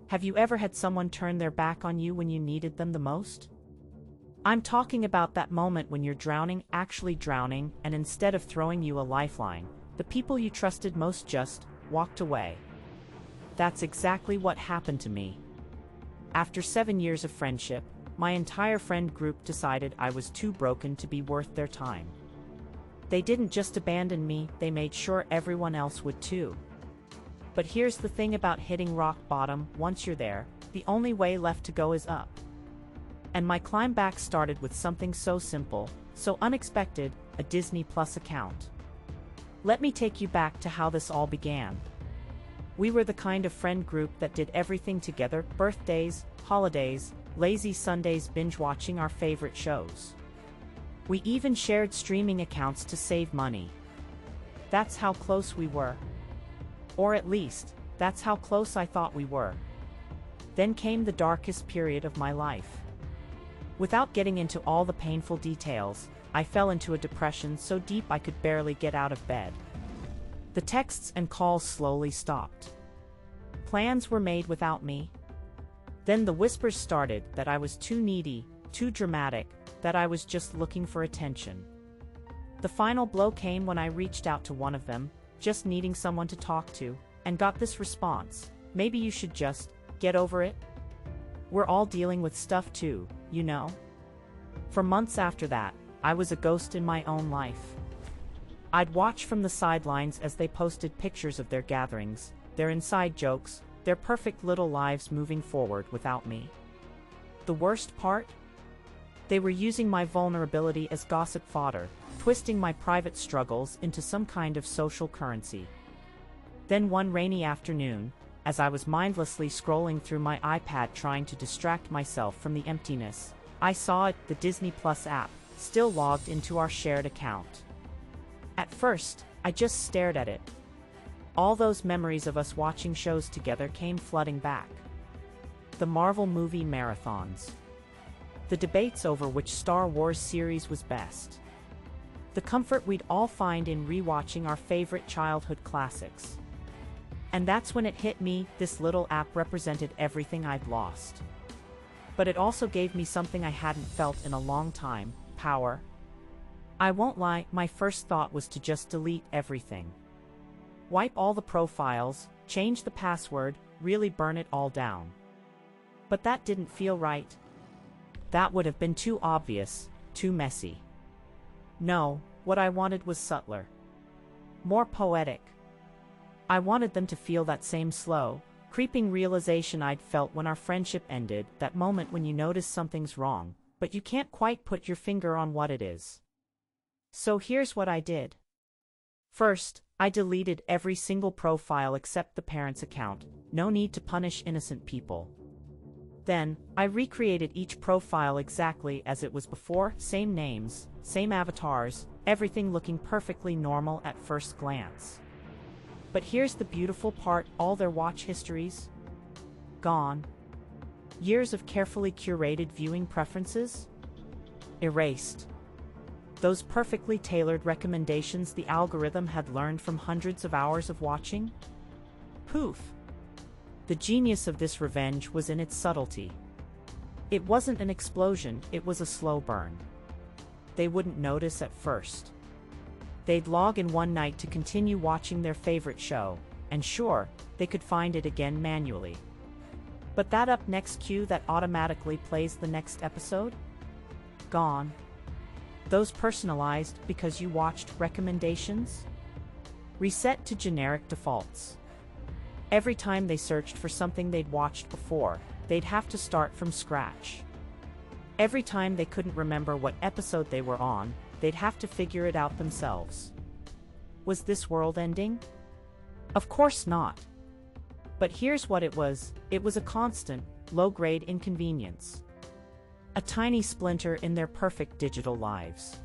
Have you ever had someone turn their back on you when you needed them the most? I'm talking about that moment when you're drowning, actually drowning, and instead of throwing you a lifeline, the people you trusted most just walked away. That's exactly what happened to me. After 7 years of friendship, my entire friend group decided I was too broken to be worth their time. They didn't just abandon me, they made sure everyone else would too. But here's the thing about hitting rock bottom: once you're there, the only way left to go is up. And my climb back started with something so simple, so unexpected: a Disney Plus account. Let me take you back to how this all began. We were the kind of friend group that did everything together: birthdays, holidays, lazy Sundays, binge watching our favorite shows. We even shared streaming accounts to save money. That's how close we were. Or at least, that's how close I thought we were. Then came the darkest period of my life. Without getting into all the painful details, I fell into a depression so deep I could barely get out of bed. The texts and calls slowly stopped. Plans were made without me. Then the whispers started that I was too needy, too dramatic, that I was just looking for attention. The final blow came when I reached out to one of them, just needing someone to talk to, and got this response: maybe you should just get over it. We're all dealing with stuff too, you know. For months after that, I was a ghost in my own life. I'd watch from the sidelines as they posted pictures of their gatherings, their inside jokes, their perfect little lives moving forward without me. The worst part? They were using my vulnerability as gossip fodder, twisting my private struggles into some kind of social currency. Then one rainy afternoon, as I was mindlessly scrolling through my iPad trying to distract myself from the emptiness, I saw it: the Disney Plus app, still logged into our shared account. At first, I just stared at it. All those memories of us watching shows together came flooding back. The Marvel movie marathons. The debates over which Star Wars series was best. The comfort we'd all find in rewatching our favorite childhood classics. And that's when it hit me: this little app represented everything I'd lost. But it also gave me something I hadn't felt in a long time: power. I won't lie, my first thought was to just delete everything. Wipe all the profiles, change the password, really burn it all down. But that didn't feel right. That would have been too obvious, too messy. No, what I wanted was subtler. More poetic. I wanted them to feel that same slow, creeping realization I'd felt when our friendship ended, that moment when you notice something's wrong, but you can't quite put your finger on what it is. So here's what I did. First, I deleted every single profile except the parents' account. No need to punish innocent people. Then, I recreated each profile exactly as it was before: same names, same avatars, everything looking perfectly normal at first glance. But here's the beautiful part: all their watch histories? Gone. Years of carefully curated viewing preferences? Erased. Those perfectly tailored recommendations the algorithm had learned from hundreds of hours of watching? Poof! The genius of this revenge was in its subtlety. It wasn't an explosion, it was a slow burn. They wouldn't notice at first. They'd log in one night to continue watching their favorite show, and sure, they could find it again manually. But that up next cue that automatically plays the next episode? Gone. Those personalized because you watched recommendations? Reset to generic defaults. Every time they searched for something they'd watched before, they'd have to start from scratch. Every time they couldn't remember what episode they were on, they'd have to figure it out themselves. Was this world ending? Of course not. But here's what it was: it was a constant, low-grade inconvenience. A tiny splinter in their perfect digital lives.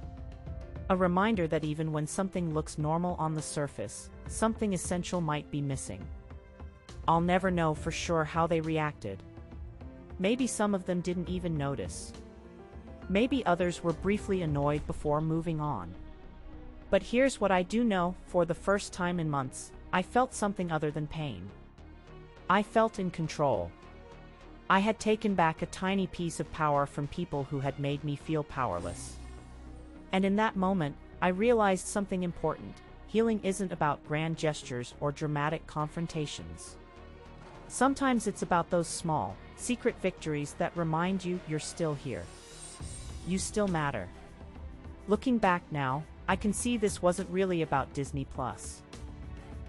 A reminder that even when something looks normal on the surface, something essential might be missing. I'll never know for sure how they reacted. Maybe some of them didn't even notice. Maybe others were briefly annoyed before moving on. But here's what I do know: for the first time in months, I felt something other than pain. I felt in control. I had taken back a tiny piece of power from people who had made me feel powerless. And in that moment, I realized something important. Healing isn't about grand gestures or dramatic confrontations. Sometimes it's about those small, secret victories that remind you you're still here. You still matter. Looking back now, I can see this wasn't really about Disney+.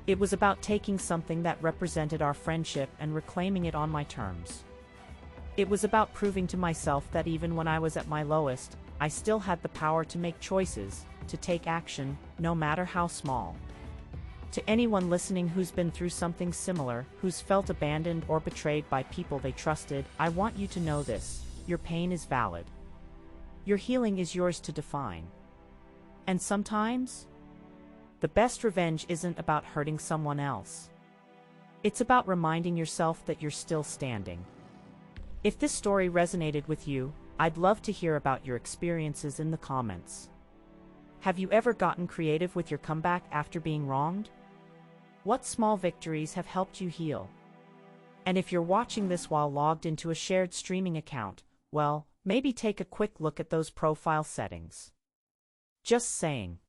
It was about taking something that represented our friendship and reclaiming it on my terms. It was about proving to myself that even when I was at my lowest, I still had the power to make choices, to take action, no matter how small. To anyone listening who's been through something similar, who's felt abandoned or betrayed by people they trusted, I want you to know this: your pain is valid. Your healing is yours to define. And sometimes, the best revenge isn't about hurting someone else. It's about reminding yourself that you're still standing. If this story resonated with you, I'd love to hear about your experiences in the comments. Have you ever gotten creative with your comeback after being wronged? What small victories have helped you heal? And if you're watching this while logged into a shared streaming account, well, maybe take a quick look at those profile settings. Just saying.